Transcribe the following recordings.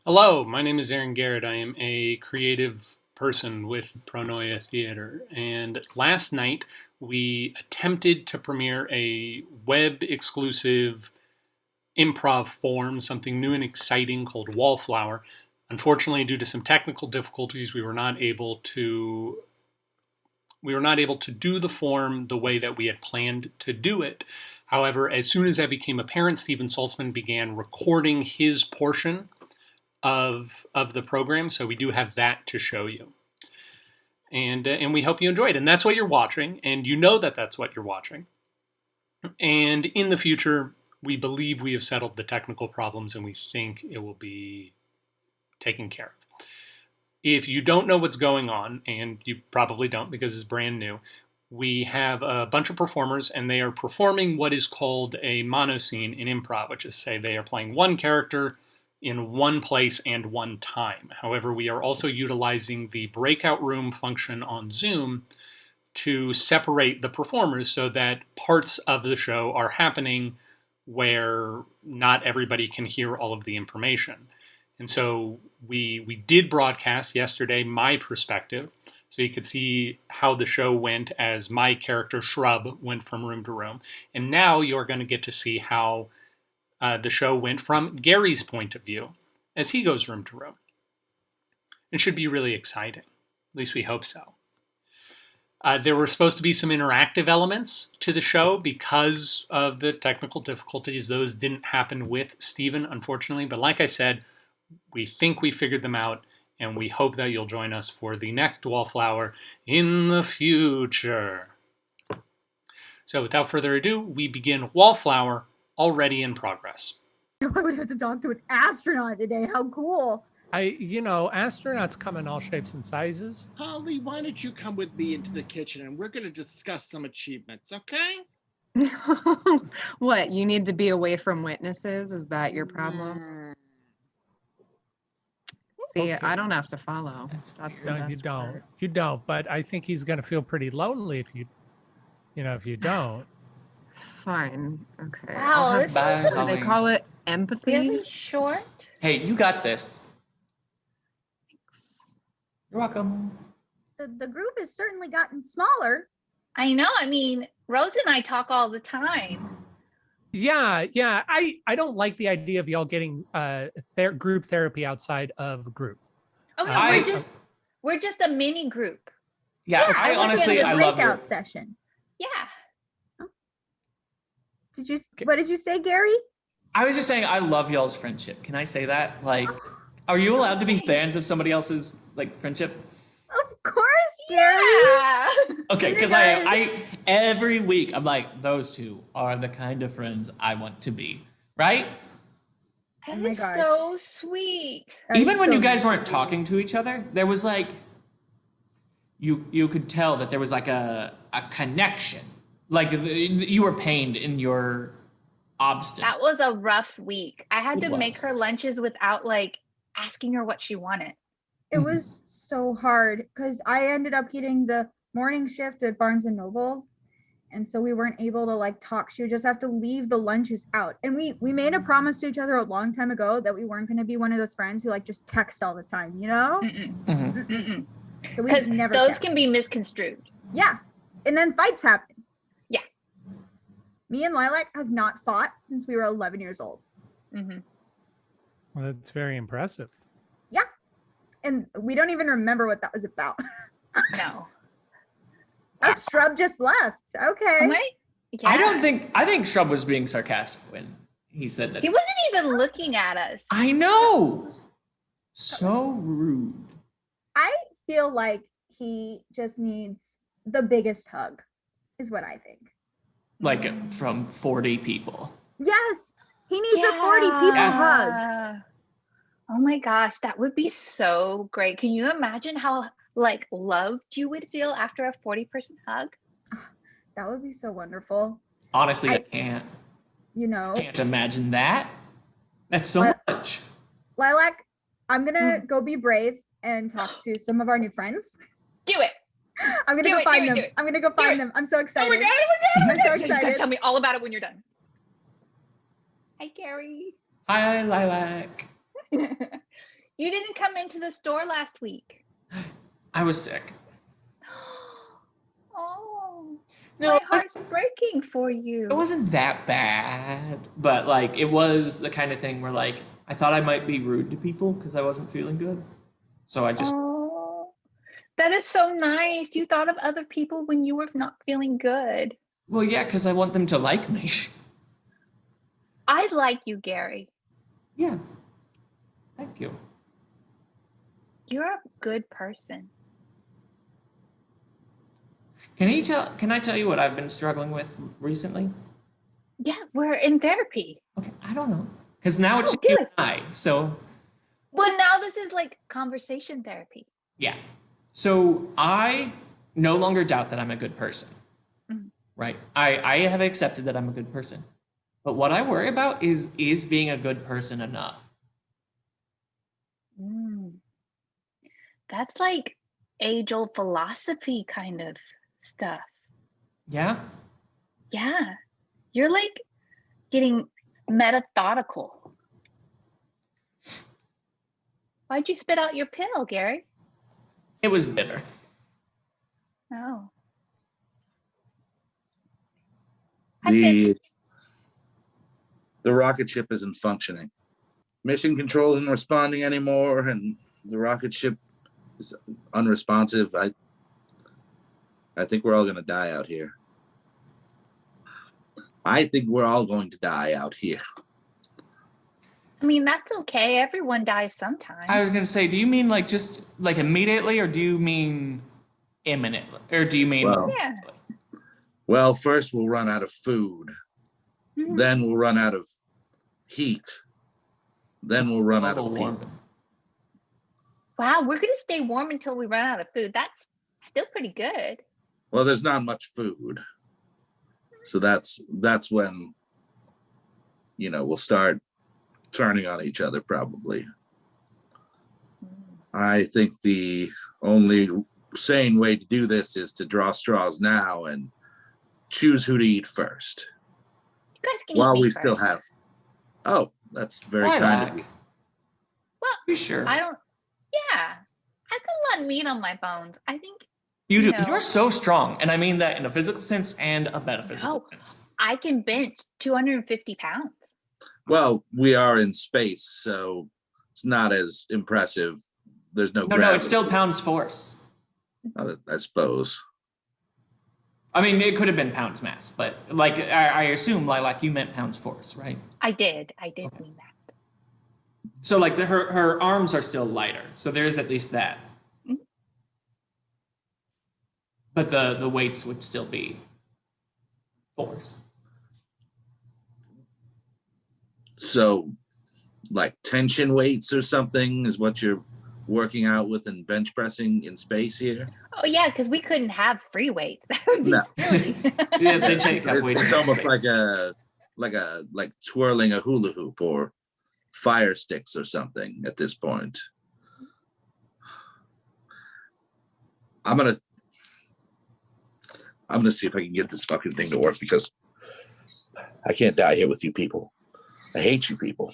Hello, my name is Aaron Garrett. I am a creative person with Pronoia Theater. And last night we attempted to premiere a web exclusive improv form, something new and exciting called Wallflower. Unfortunately, due to some technical difficulties, we were not able to do the form the way that we had planned to do it. However, as soon as that became apparent, Steven Saltzman began recording his portion of the program, so we do have that to show you, and we hope you enjoy it. And that's what you're watching, and you know that that's what you're watching. And in the future, we believe we have settled the technical problems, and we think it will be taken care of. If you don't know what's going on, and you probably don't because it's brand new, we have a bunch of performers, and they are performing what is called a monoscene in improv, which is say they are playing one character in one place and one time. However, we are also utilizing the breakout room function on Zoom to separate the performers so that parts of the show are happening where not everybody can hear all of the information. And so we did broadcast yesterday my perspective, so you could see how the show went as my character Shrub went from room to room. And now you're going to get to see how the show went from Gary's point of view as he goes room to room. It should be really exciting. At least we hope so. There were supposed to be some interactive elements to the show because of the technical difficulties. Those didn't happen with Steven, unfortunately. But like I said, we think we figured them out, and we hope that you'll join us for the next Wallflower in the future. So without further ado, we begin Wallflower, already in progress. I would have to talk to an astronaut today. How cool. Astronauts come in all shapes and sizes. Holly, why don't you come with me into the kitchen and we're going to discuss some achievements, okay? What, you need to be away from witnesses? Is that your problem? See, Okay. I don't have to follow. That's the No, you best don't. part. You don't. But I think he's going to feel pretty lonely if you don't. Fine. Okay. Wow, I'll have- this Bye, is what do they Holly. call it? Empathy? really short. Hey, you got this. You're welcome. The group has certainly gotten smaller. I know. I mean, Rose and I talk all the time. Yeah. I don't like the idea of y'all getting group therapy outside of group. Oh no, I- we're just a mini group. Yeah, I was in honestly, the I love breakout your. session. Yeah. What did you say, Gary? I was just saying, I love y'all's friendship. Can I say that? Like, are you allowed to be fans of somebody else's friendship? Of course, Gary. Yeah. Okay, because You I every week I'm like, those two are the kind of friends I want to be, right? Oh That my is gosh. so sweet. That is Even when so you guys nice. weren't talking to each other, there was you could tell that there was a connection. Like you were pained in your obstinate. That was a rough week. I had It to make was. her lunches without asking her what she wanted. It was so hard because I ended up getting the morning shift at Barnes and Noble. And so we weren't able to talk. She would just have to leave the lunches out. And we made a promise to each other a long time ago that we weren't going to be one of those friends who just text all the time, you know? Mm-mm. Mhm. Mm-mm. So we Because never those text. can be misconstrued. Yeah. And then fights happen. Yeah. Me and Lilac have not fought since we were 11 years old. Hmm. Well, that's very impressive. And we don't even remember what that was about. No. Oh, Shrub just left. Okay. Oh my. Yeah. I think Shrub was being sarcastic when he said that. He wasn't even looking at us. I know. So rude. I feel like he just needs the biggest hug, is what I think. Like from 40 people. Yes. He needs a 40 people hug. Yeah. Oh my gosh, that would be so great. Can you imagine how loved you would feel after a 40-person hug? That would be so wonderful. Honestly, I I- can't You imagine that. That's so What? much. Lilac, I'm gonna go be brave and talk to some of our new friends. Do it. I'm gonna Do go it, find do it, them. do it. I'm gonna go Do find it. them. I'm so excited. Oh my god, oh my god, oh my I'm so god. You gotta excited. tell me all about it when you're done. Hi, Gary. Hi, Lilac. You didn't come into the store last week. I was sick. Oh, No, my heart's breaking for you. it wasn't that bad, but like it was the kind of thing where like I thought I might be rude to people because I wasn't feeling good. So I just Oh, that is so nice. You thought of other people when you were not feeling good. well, yeah, because I want them to like me. I like you, Gary. Yeah. Thank you. You're a good person. Can I tell you what I've been struggling with recently? Yeah, we're in therapy. Okay, I don't know. Because now it's Oh, you good. and I. So Well, now this is like conversation therapy. yeah. So I no longer doubt that I'm a good person. Mhm. Right? I have accepted that I'm a good person. But what I worry about is being a good person enough? Mm. That's like age-old philosophy kind of stuff. Yeah? Yeah, you're like getting methodical. Why'd you spit out your pill, Gary? It was bitter. Oh, The rocket ship isn't functioning. Mission control isn't responding anymore, and the rocket ship is unresponsive. I think we're all gonna die out here. I think we're all going to die out here. I mean, that's okay. Everyone dies sometime. I was gonna say, do you mean like just like immediately, or do you mean imminently, or do you mean? Well, Yeah. Well, first we'll run out of food. Mhm. Then we'll run out of heat. Then we'll run out Global of people. warming. Wow, we're gonna stay warm until we run out of food. That's still pretty good. Well, there's not much food. So that's when, we'll start turning on each other probably. I think the only sane way to do this is to draw straws now and choose who to eat first. You guys can While eat me we first. still have. Oh, that's very kind Lilac. of you. Well, You sure? I don't. Yeah, I've got a lot of meat on my bones. I think You do. No. You're so strong, and I mean that in a physical sense and a metaphysical No. sense. I can bench 250 pounds. Well, we are in space, so it's not as impressive. There's no No, gravity. it's still pounds force. I suppose. I mean, it could have been pounds mass, but like I assume, like you meant pounds force, right? I did mean that. So like her arms are still lighter, so there's at least that. Mhm. But the weights would still be force. So, like tension weights or something is what you're working out with in bench pressing in space here? Oh yeah, because we couldn't have free weights. That would be No. silly. Yeah, they take up way too It's much almost space. like twirling a hula hoop or fire sticks or something at this point. I'm gonna see if I can get this fucking thing to work because I can't die here with you people. I hate you people.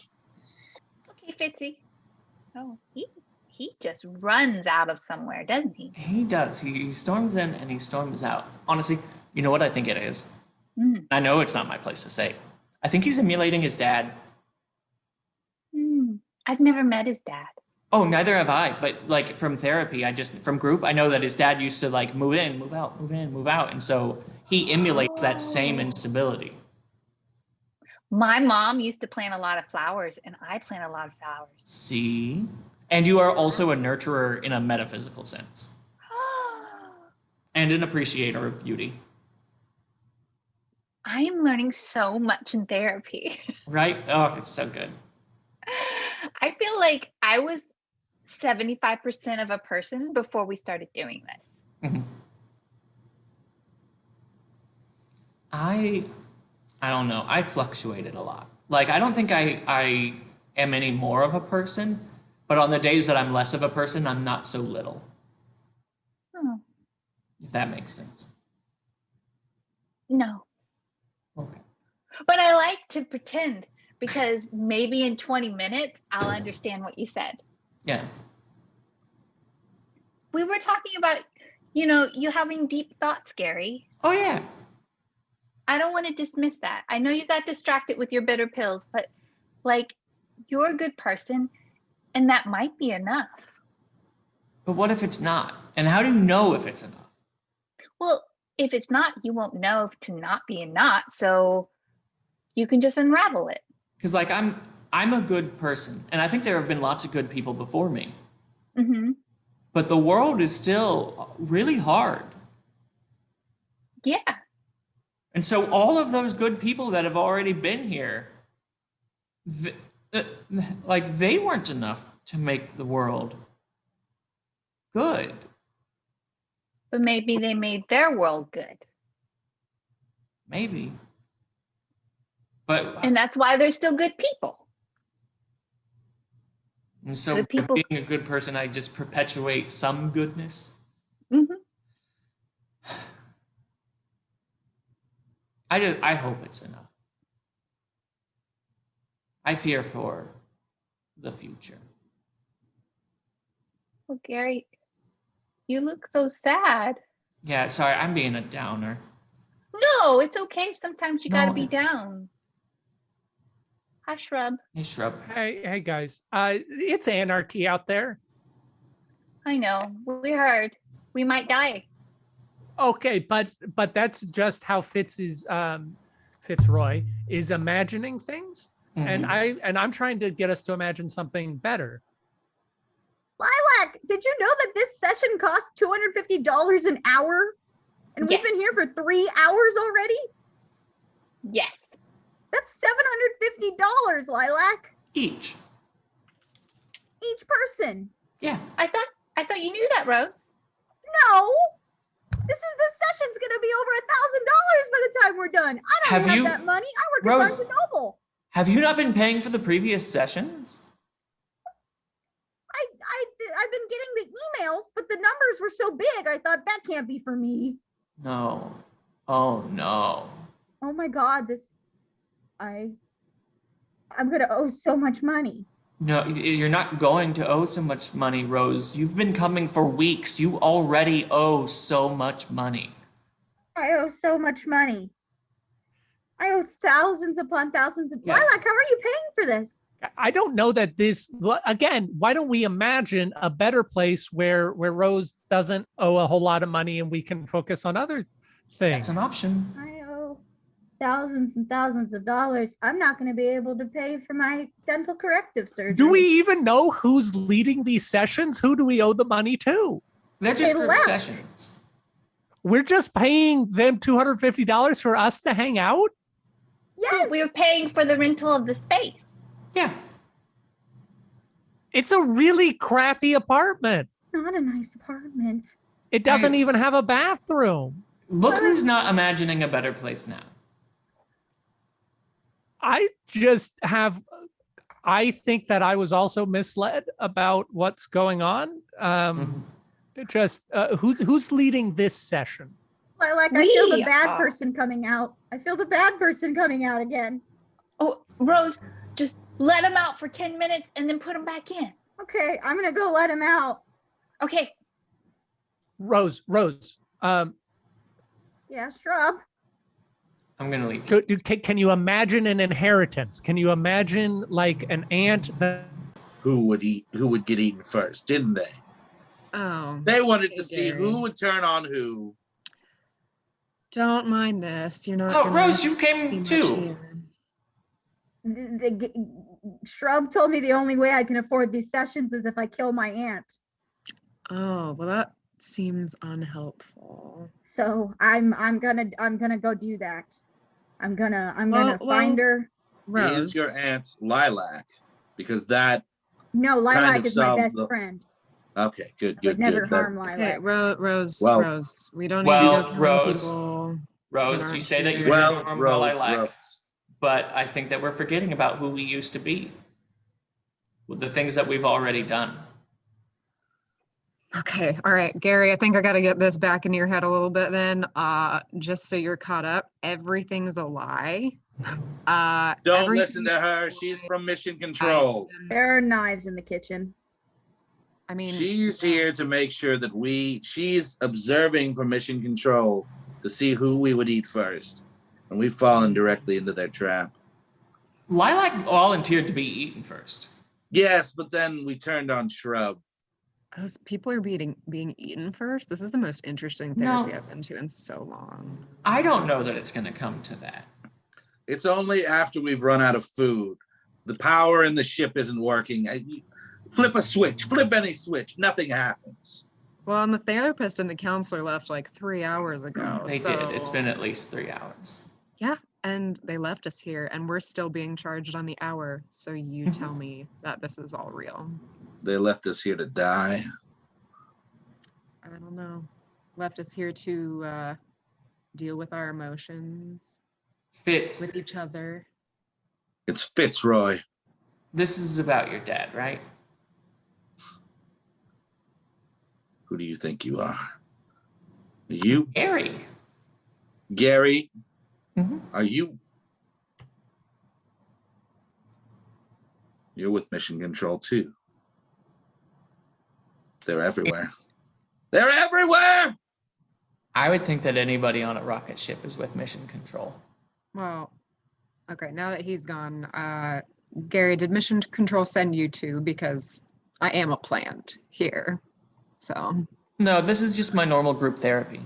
Okay, Fitzy. Oh, he just runs out of somewhere, doesn't he? He does. He storms in and he storms out. Honestly, you know what I think it is? Mm. I know it's not my place to say. I think he's emulating his dad. I've never met his dad. Oh, neither have I. But like from therapy, from group, I know that his dad used to like move in, move out, move in, move out. And so he emulates that same instability. My mom used to plant a lot of flowers, and I plant a lot of flowers. See? And you are also a nurturer in a metaphysical sense and an appreciator of beauty. I am learning so much in therapy. Right? Oh, it's so good. I feel like I was 75% of a person before we started doing this. Mhm. I don't know. I fluctuated a lot. Like, I don't think I am any more of a person, but on the days that I'm less of a person, I'm not so little. Oh, If that makes sense. no. Okay. But I like to pretend because maybe in 20 minutes, I'll understand what you said. Yeah. We were talking about, you having deep thoughts, Gary. Oh yeah. I don't want to dismiss that. I know you got distracted with your bitter pills, but like, you're a good person, and that might be enough. But what if it's not? And how do you know if it's enough? Well, if it's not, you won't know to not be a not, so you can just unravel it. Because like I'm a good person, and I think there have been lots of good people before me. Mm-hmm. But the world is still really hard. Yeah. And so all of those good people that have already been here, like they weren't enough to make the world good. But maybe they made their world good. Maybe. But And that's why they're still good people. and so good by people- being a good person, I just perpetuate some goodness. Mm-hmm. I hope it's enough. I fear for the future. Well, Gary, you look so sad. Yeah, sorry, I'm being a downer. No, it's okay. Sometimes you gotta No, be down. Hi, Shrub. Hey, Shrub. Hey guys. It's anarchy out there. I know. We heard. We might die. Okay, but that's just how Fitzroy is imagining things. Mhm. And I'm trying to get us to imagine something better. Lilac, did you know that this session costs $250 an hour? And we've Yes. been here for 3 hours already? Yes. That's $750, Lilac, Each. each person. Yeah. I thought you knew that, Rose. No, this session's gonna be over $1,000 by the time we're done. I don't Have have you- that money. I work Rose- at Barnes and Noble. Have you not been paying for the previous sessions? I've been getting the emails, but the numbers were so big. I thought that can't be for me. No. Oh no. Oh my God, I'm gonna owe so much money. No, you're not going to owe so much money, Rose. You've been coming for weeks. You already owe so much money. I owe so much money. I owe thousands upon thousands of. Yeah. Lilac, how are you paying for this? I don't know that this, again, why don't we imagine a better place where Rose doesn't owe a whole lot of money and we can focus on other things? That's an option. I owe thousands and thousands of dollars. I'm not going to be able to pay for my dental corrective surgery. Do we even know who's leading these sessions? Who do we owe the money to? They're just They group left. sessions. We're just paying them $250 for us to hang out? Yes. We were paying for the rental of the space. Yeah. It's a really crappy apartment. Not a nice apartment. It doesn't even have a bathroom. Look who's not imagining a better place now. I think that I was also misled about what's going on. Who's leading this session? Lilac, I feel the We bad are. person coming out. I feel the bad person coming out again. Oh, Rose, just let him out for 10 minutes and then put him back in. Okay, I'm going to go let him out. Okay. Rose, Yeah, Shrub. I'm gonna leave. can you imagine an inheritance? Can you imagine like an aunt that Who would get eaten first, didn't they? Oh, They wanted to Hey, see Gary. who would turn on who. don't mind this. You're not. Oh, gonna Rose, you see came much too. here. Shrub told me the only way I can afford these sessions is if I kill my aunt. Oh, well, that seems unhelpful. So I'm gonna go do that. I'm gonna Well, find her. Rose, Is your aunt Lilac? Because that. No, Lilac of is my solves best the- friend. Okay, good, I good, would never good. harm okay, Lilac. Rose, Rose. We don't need to Well, go killing Rose. people. Rose, That you aren't say that here. you're Well, gonna harm while I Rose, lack, Rose. but I think that we're forgetting about who we used to be. With the things that we've already done. Okay, all right, Gary, I think I got to get this back into your head a little bit then. Just so you're caught up, everything's a lie. Don't listen to her. She's from Mission Control. There are knives in the kitchen. I mean, She's here to make sure that she's observing for mission control to see who we would eat first. And we've fallen directly into their trap. Lilac volunteered to be eaten first. Yes, but then we turned on Shrub. those people are being eaten first. This is the most interesting therapy I've been to in so long. I don't know that it's going to come to that. It's only after we've run out of food. The power in the ship isn't working. Flip a switch, flip any switch, nothing happens. Well, and the therapist and the counselor left like 3 hours ago. They did. It's been at least 3 hours. Yeah, and they left us here, and we're still being charged on the hour. So you tell me that this is all real. They left us here to die. I don't know. Left us here to deal with our emotions. Fitz. With each other. It's Fitzroy. This is about your dad, right? Who do you think you are? You? Gary. Gary? Mm-hmm. Are you? You're with Mission Control too. They're everywhere. They're everywhere! I would think that anybody on a rocket ship is with mission control. Well, okay, now that he's gone, Gary, did Mission Control send you to? Because I am a plant here. So. No, this is just my normal group therapy.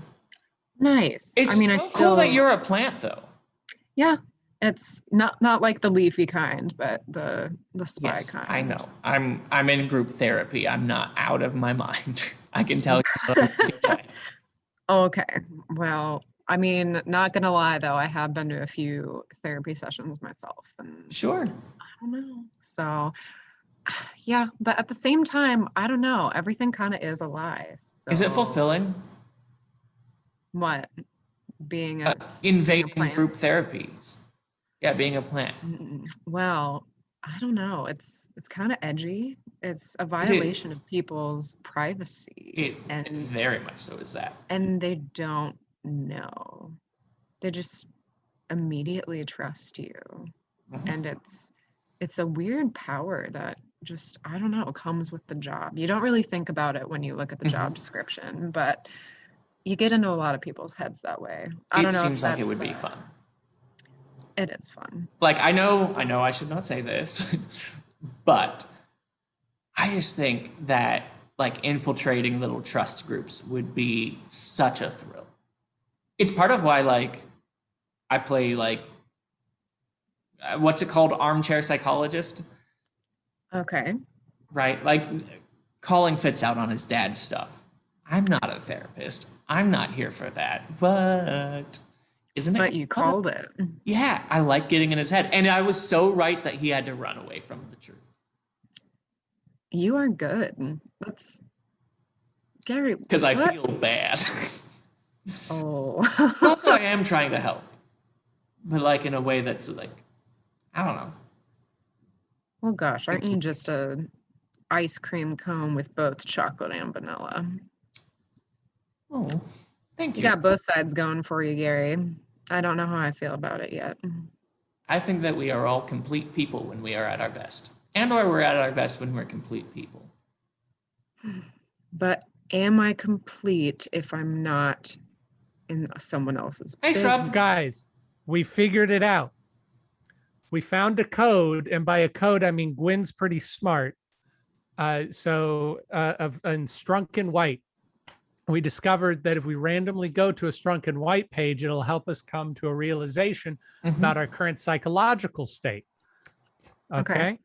Nice. It's I so still cool that you're a plant, though. Yeah, it's not like the leafy kind, but the spy kind. I know. I'm in group therapy. I'm not out of my mind. I can tell you. Okay. Well, I mean, not gonna lie though, I have been to a few therapy sessions myself, and Sure. I don't know. So, yeah, but at the same time, I don't know. Everything kind of is a lie. So. Is it fulfilling? What? Being Invading plant? group therapies. Yeah, being a plant. Well, I don't know. It's kind of edgy. It's a violation of people's privacy. It very much so is that. And they don't know. They just immediately trust you. Mm-hmm. And it's a weird power that just, I don't know, comes with the job. You don't really think about it when you look at the job description, but you get into a lot of people's heads that way. I don't know. It seems like it would be fun. It is fun. Like, I know I should not say this, but I just think that like infiltrating little trust groups would be such a thrill. It's part of why like I play like what's it called? Armchair psychologist. Okay. Right? Like calling Fitz out on his dad's stuff. I'm not a therapist. I'm not here for that. But isn't it? But you called it. Yeah, I like getting in his head. And I was so right that he had to run away from the truth. You are good. That's Gary. Because I feel bad. Oh. Also, I am trying to help. But like in a way that's like, I don't know. Well, gosh, aren't you just a ice cream cone with both chocolate and vanilla? Oh, thank you. You got both sides going for you, Gary. I don't know how I feel about it yet. I think that we are all complete people when we are at our best. And or we're at our best when we're complete people. But am I complete if I'm not in someone else's Hey, business? Shrub. Guys, we figured it out. We found a code, and by a code, I mean Gwen's pretty smart. In Strunk and White, we discovered that if we randomly go to a Strunk and White page, it'll help us come to a realization about our current psychological state. Okay.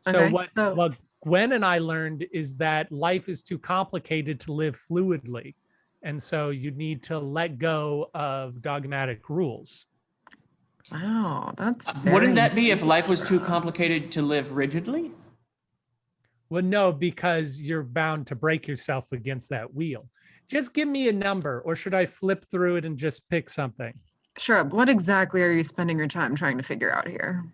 So what Gwen and I learned is that life is too complicated to live fluidly. And so you need to let go of dogmatic rules. Wow, that's Wouldn't that be if life was too complicated to live rigidly? Well, no, because you're bound to break yourself against that wheel. Just give me a number, or should I flip through it and just pick something? Sure. What exactly are you spending your time trying to figure out here?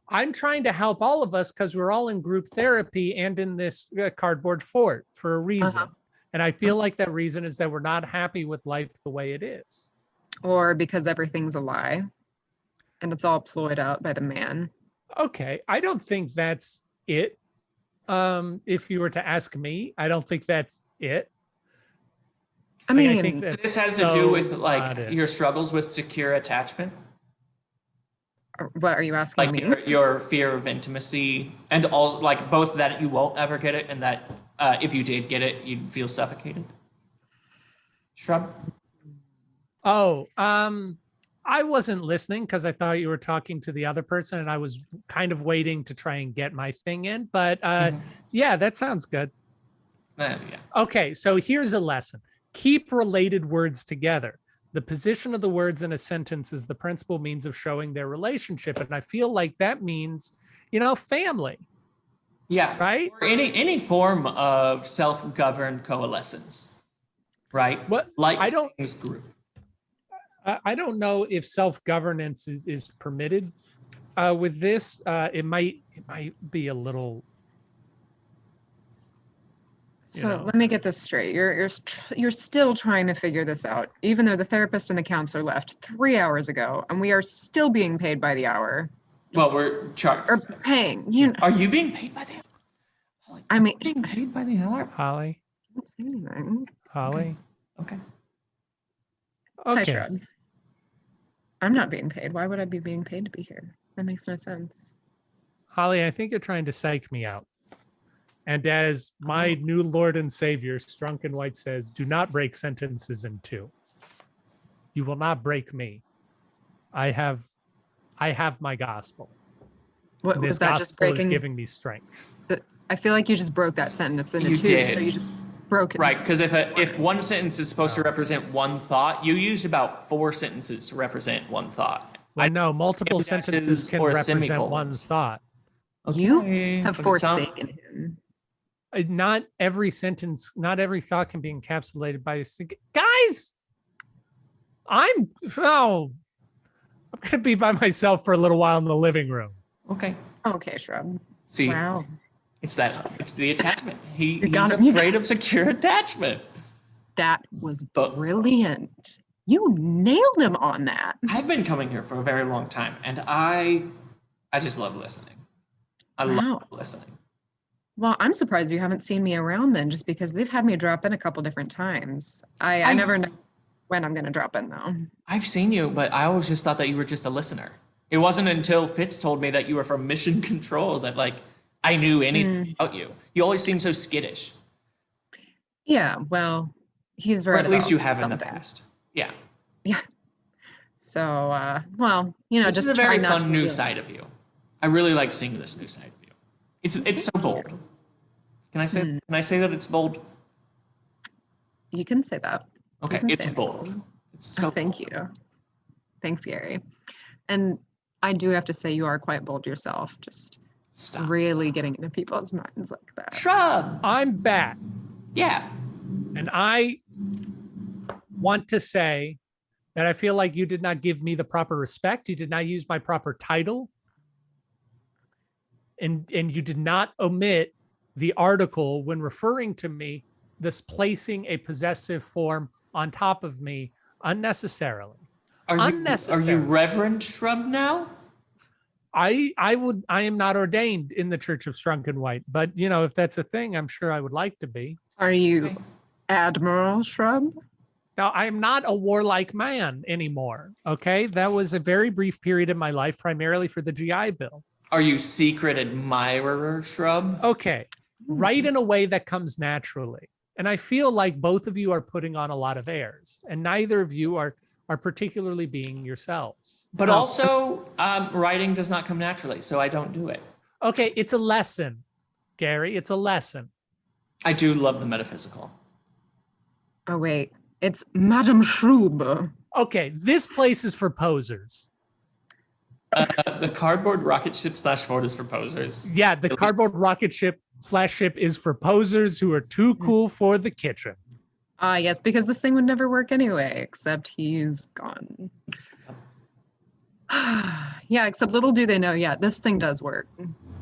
I'm trying to help all of us because we're all in group therapy and in this cardboard fort for a reason. And I feel like that reason is that we're not happy with life the way it is. Or because everything's a lie and it's all ployed out by the man. Okay, I don't think that's it. if you were to ask me. I don't think that's it. I Like, mean, I think that's This has to do with not like it. your struggles with secure attachment, what are you asking like me? your fear of intimacy, and all like both that you won't ever get it, and that if you did get it, you'd feel suffocated. Shrub. Oh, I wasn't listening because I thought you were talking to the other person, and I was kind of waiting to try and get my thing in. But yeah, that sounds good. Yeah. Okay, so here's a lesson. Keep related words together. The position of the words in a sentence is the principal means of showing their relationship. And I feel like that means, family. Yeah. Right? Or any form of self-governed coalescence. Right? What Like I don't things group. I don't know if self-governance is permitted with this. It might be a little. So let me get this straight. You're still trying to figure this out, even though the therapist and the counselor left 3 hours ago, and we are still being paid by the hour. Well, we're charged. Or paying. Are you being paid by the hour? Holly, I mean, being paid by the hour? Holly. I don't say anything. Holly. Okay. Hi, Okay. Shrub. I'm not being paid. Why would I be being paid to be here? That makes no sense. Holly, I think you're trying to psych me out. And as my new Lord and Savior, Strunk and White says, do not break sentences in two. You will not break me. I have my gospel. What And was this that? Just gospel is breaking? giving me strength. I feel like you just broke that sentence into You two. did. So you just broke it. Right, because if one sentence is supposed to represent one thought, you use about 4 sentences to represent one thought. Well, no, multiple dashes sentences can or represent one semicolons. thought. You Okay, have but some- forsaken him. Not every sentence, not every thought can be encapsulated by a guys. I'm going to be by myself for a little while in the living room. Okay. Okay, Shrub. See, Wow. it's the attachment. He's got him. afraid of secure attachment. That was But- brilliant. You nailed him on that. I've been coming here for a very long time, and I just love listening. I Wow. love listening. Well, I'm surprised you haven't seen me around then, just because they've had me drop in a couple different times. I never know when I'm going to drop in, though. I've seen you, but I always just thought that you were just a listener. It wasn't until Fitz told me that you were from Mission Control that I knew anything about you. You always seem so skittish. Yeah, well, he's Or right. at least you about have in the something. past. Yeah. So, well, This just is a very try not fun to new reveal side of you. I really like seeing this new side of you. It's so bold. Can I say that it's bold? You can say that. You Okay, can it's say bold. It's so Thank you. Thanks, Gary. And I do have to say you are quite bold yourself, just Stop. really getting into people's minds like that. Shrub. I'm back. Yeah. And I want to say that I feel like you did not give me the proper respect. You did not use my proper title. And you did not omit the article when referring to me, this placing a possessive form on top of me unnecessarily. Are Unnecessary. you Reverend Shrub now? I am not ordained in the Church of Strunk and White, but if that's a thing, I'm sure I would like to be. Are you Admiral Shrub? Now, I'm not a warlike man anymore. Okay, that was a very brief period in my life, primarily for the GI Bill. Are you secret admirer Shrub? Okay, write in a way that comes naturally. And I feel like both of you are putting on a lot of airs, and neither of you are particularly being yourselves. But also, writing does not come naturally, so I don't do it. Okay, it's a lesson, Gary. It's a lesson. I do love the metaphysical. Oh, wait. It's Madame Shrub. Okay, this place is for posers. The cardboard rocket ship / fort is for posers. Yeah, the cardboard rocket ship / ship is for posers who are too cool for the kitchen. Yes, because this thing would never work anyway, except he's gone. Yeah, except little do they know, this thing does work.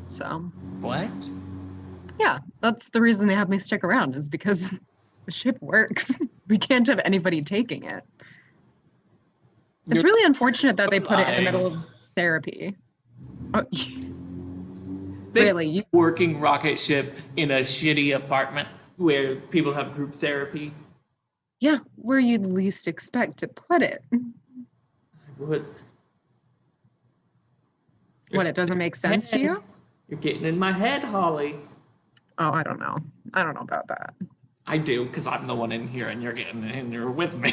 So, What? yeah, that's the reason they have me stick around, is because the ship works. We can't have anybody taking it. It's You're really unfortunate that they put it in the lying. middle of therapy. Oh, think Really, you working rocket ship in a shitty apartment where people have group therapy yeah, where you'd least expect to put it. would. What, it doesn't make sense to you? You're getting in my head, Holly. Oh, I don't know. I don't know about that. I do, because I'm the one in here and you're getting in here with me.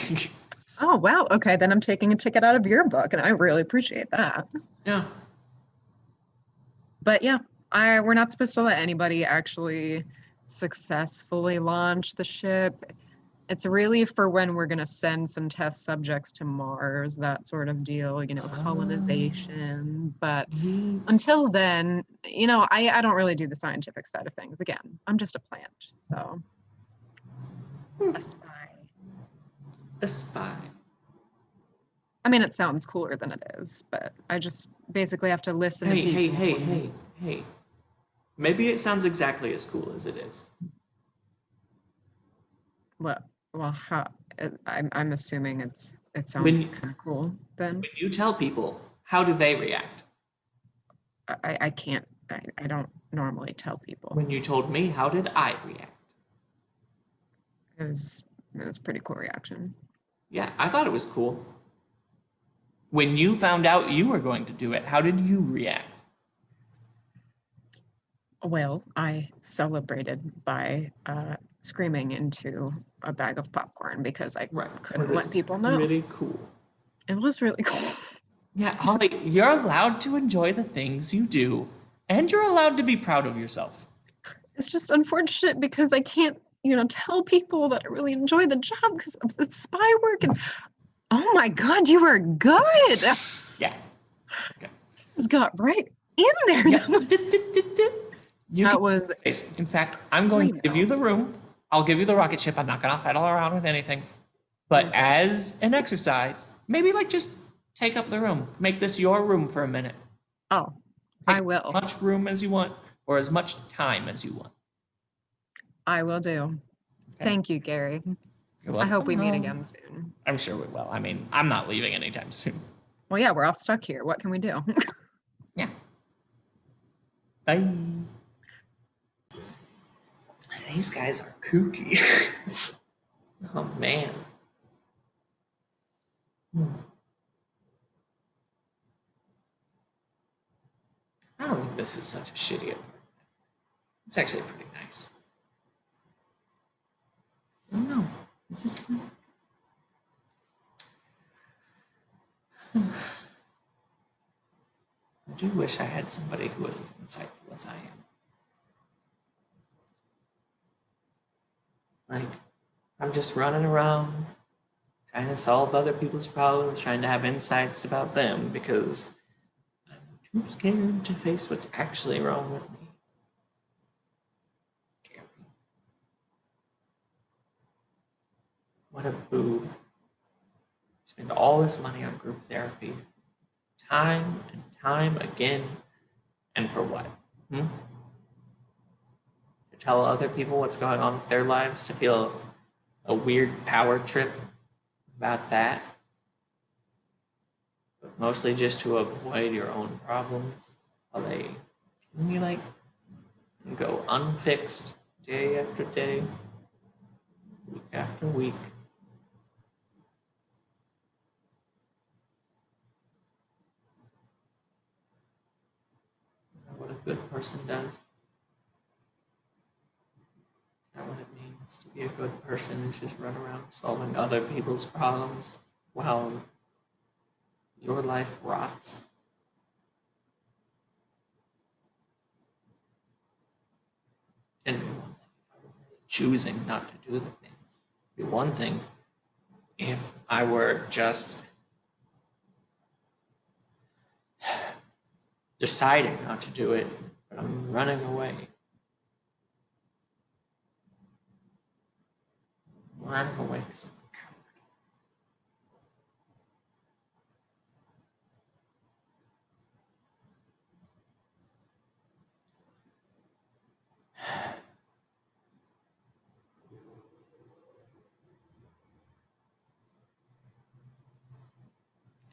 Oh, wow. Okay, then I'm taking a ticket out of your book, and I really appreciate that. Yeah. But yeah, we're not supposed to let anybody actually successfully launch the ship. It's really for when we're going to send some test subjects to Mars, that sort of deal, colonization. But until then, I don't really do the scientific side of things. Again, I'm just a plant, so a spy. A spy. I mean, it sounds cooler than it is, but I just basically have to listen to people. Hey. Maybe it sounds exactly as cool as it is. Well, how? I'm assuming it sounds When- kind of cool. Then When you tell people, how do they react? I can't. I don't normally tell people. When you told me, how did I react? It was a pretty cool reaction. Yeah, I thought it was cool. When you found out you were going to do it, how did you react? Well, I celebrated by screaming into a bag of popcorn because I couldn't let people know. Really cool. It was really cool. Yeah, Holly, you're allowed to enjoy the things you do, and you're allowed to be proud of yourself. It's just unfortunate because I can't, tell people that I really enjoy the job because it's spy work. And oh my God, you were good. Yeah. It's got right in there. Yeah. That was. In fact, I'm going to give you the room. I'll give you the rocket ship. I'm not going to fiddle around with anything. But as an exercise, maybe just take up the room. Make this your room for a minute. Oh, Take I will. as much room as you want, or as much time as you want. I will do. Okay. Thank you, Gary. I hope we meet again soon. I'm sure we will. I mean, I'm not leaving anytime soon. Well, yeah, we're all stuck here. What can we do? Yeah. Bye. These guys are kooky. Oh, man. I don't think this is such a shitty apartment. It's actually pretty nice. I don't know. This is fun. I do wish I had somebody who was as insightful as I am. I'm just running around, trying to solve other people's problems, trying to have insights about them because I'm too scared to face what's actually wrong with me. Gary. What a boob. Spend all this money on group therapy, time and time again, and for what? To tell other people what's going on with their lives, to feel a weird power trip about that, but mostly just to avoid your own problems while they accumulate and go unfixed day after day, week after week. What a good person does. Is that what it means to be a good person? Is just run around solving other people's problems while your life rots? And it'd be one thing if I were really choosing not to do the things. It'd be one thing if I were just deciding not to do it, but I'm running away. I'm running away because I'm a coward.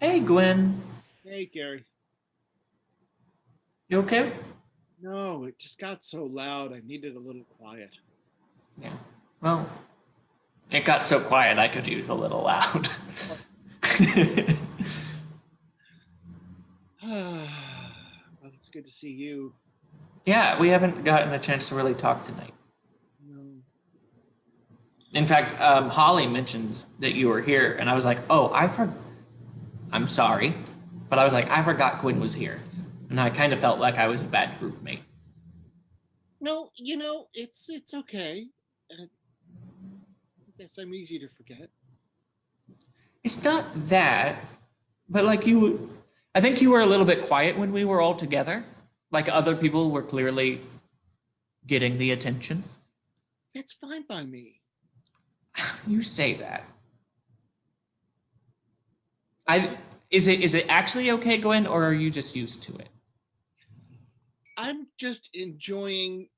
Hey, Gwen. Hey, Gary. You okay? No, it just got so loud. I needed a little quiet. Yeah. Well, it got so quiet I could use a little loud. Well, it's good to see you. Yeah, we haven't gotten a chance to really talk tonight. No. In fact, Holly mentioned that you were here, and I was like, oh, I'm sorry, but I was like, I forgot Gwen was here. And I kind of felt like I was a bad group mate. No, it's okay. I guess I'm easy to forget. It's not that, but like I think you were a little bit quiet when we were all together. Like other people were clearly getting the attention. It's fine by me. You say that. Is it actually okay, Gwen, or are you just used to it? I'm just enjoying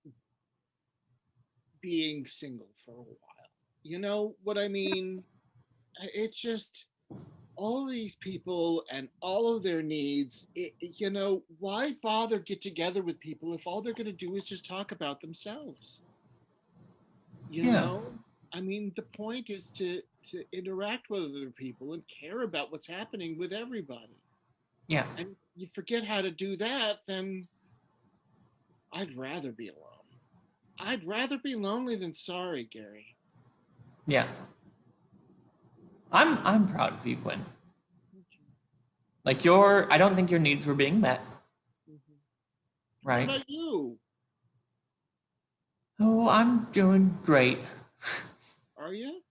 being single for a while. You know what I mean? It's just all of these people and all of their needs. Why bother get together with people if all they're going to do is just talk about themselves? You know? I mean, the point is to interact with other people and care about what's happening with everybody. Yeah. And you forget how to do that, then I'd rather be alone. I'd rather be lonely than sorry, Gary. Yeah. I'm proud of you, Gwen. Like I don't think your needs were being met. Right? What about you? Oh, I'm doing great. Are you?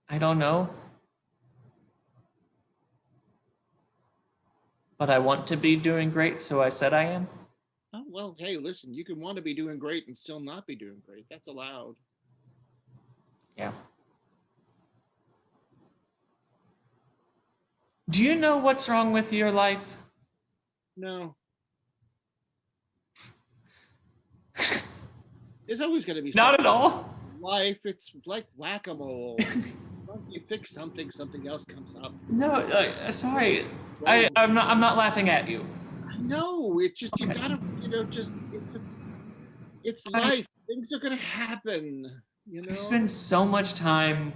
I don't know. But I want to be doing great, so I said I am. Oh, well, hey, listen, you can want to be doing great and still not be doing great. That's allowed. Yeah. Do you know what's wrong with your life? No. There's always going to be Not something at all. in life. It's like whack-a-mole. Once you fix something, something else comes up. No, sorry. I'm not laughing at you. No, it's just you Okay. gotta, it's life. Things are gonna happen. I spend so much time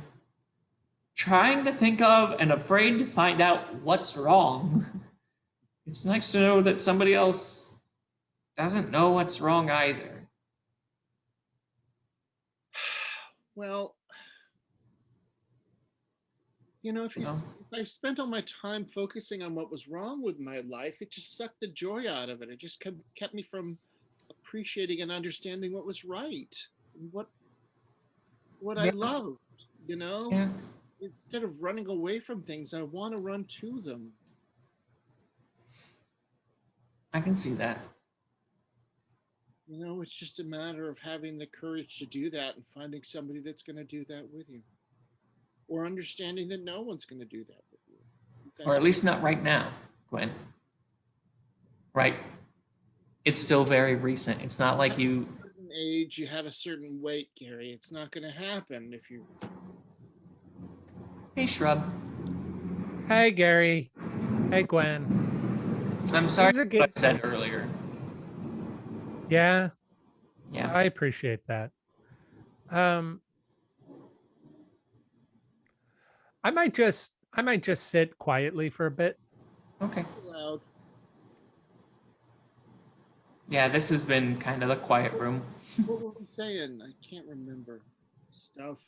trying to think of and afraid to find out what's wrong. It's nice to know that somebody else doesn't know what's wrong either. Well, if I spent all my time focusing on what was wrong with my life, it just sucked the joy out of it. It just kept me from appreciating and understanding what was right, and what I loved. Yeah. Instead of running away from things, I want to run to them. I can see that. It's just a matter of having the courage to do that and finding somebody that's going to do that with you. Or understanding that no one's going to do that with you. Or at least not right now, Gwen. Right? It's still very recent. It's not like you... At a certain age, you have a certain weight, Gary. It's not going to happen if you... Hey, Shrub. Hey, Gary. Hey, Gwen. I'm sorry Things are for good. what I said earlier. Yeah, Yeah. I appreciate that. I might just sit quietly for a bit. Okay. Loud. Yeah, this has been kind of the quiet room. What were we saying? I can't remember. Stuff.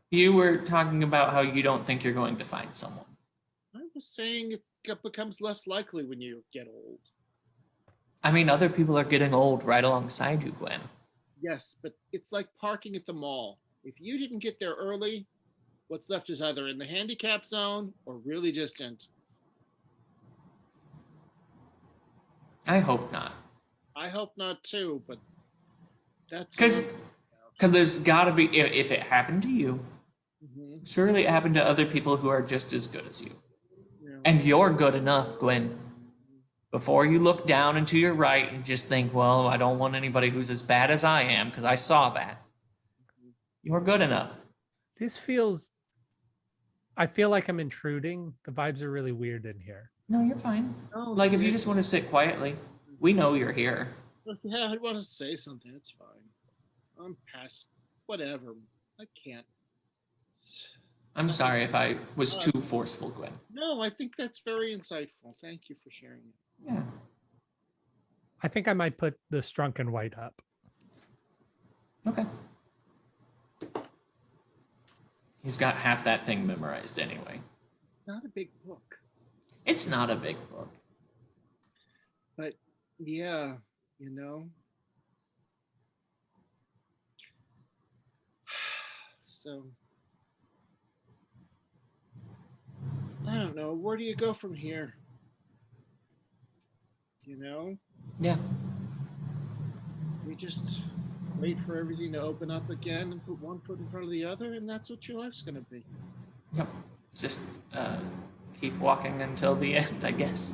You were talking about how you don't think you're going to find someone. I was saying it becomes less likely when you get old. I mean, other people are getting old right alongside you, Gwen. Yes, but it's like parking at the mall. If you didn't get there early, what's left is either in the handicap zone or really distant. I hope not. I hope not too, but that's... Because there's got to be, if it happened to you, surely it happened to other people who are just as good as you. Yeah. And you're good enough, Gwen. Before you look down and to your right and just think, well, I don't want anybody who's as bad as I am, because I saw that. You're good enough. I feel like I'm intruding. The vibes are really weird in here. No, you're fine. Oh, Like, if you sit. just want to sit quietly, we know you're here. Yeah, I want to say something. It's fine. I'm past whatever. I can't. I'm sorry if I was too forceful, Gwen. No, I think that's very insightful. Thank you for sharing it. Yeah. I think I might put the Strunken White up. Okay. He's got half that thing memorized anyway. Not a big book, It's not a big book. but yeah, you know. So I don't know. Where do you go from here? You know, Yeah. we just wait for everything to open up again and put one foot in front of the other, and that's what your life's gonna be. Yep. Just keep walking until the end, I guess.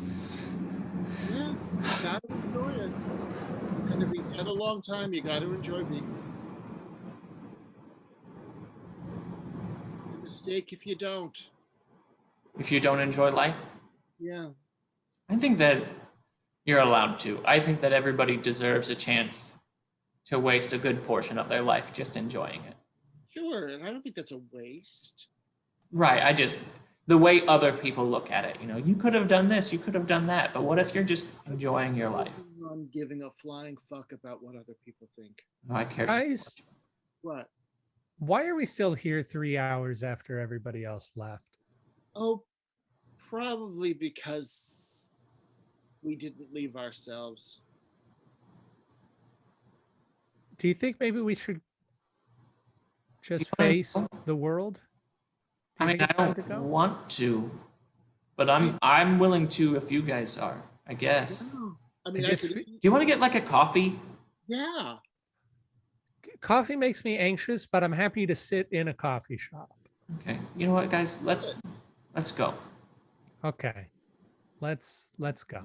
Yeah, you gotta enjoy it. It's gonna be dead a long time. You gotta enjoy being. A mistake if you don't. If you don't enjoy life, Yeah. I think that you're allowed to. I think that everybody deserves a chance to waste a good portion of their life just enjoying it. Sure, and I don't think that's a waste. Right. The way other people look at it, you could have done this, you could have done that, but what if you're just enjoying your life? I'm giving a flying fuck about what other people think. Oh, I care. so Guys, much. What? why are we still here 3 hours after everybody else left? Oh, probably because we didn't leave ourselves. Do you think maybe we should just wanna face go? the world? Do I you mean, think I it's time to don't go? want to, but I'm willing to if you guys are, I guess. Yeah. I mean, I just could, fe- Do you want to get like a coffee? yeah. Coffee makes me anxious, but I'm happy to sit in a coffee shop. Okay. You know what, guys? Let's go. Okay, let's go.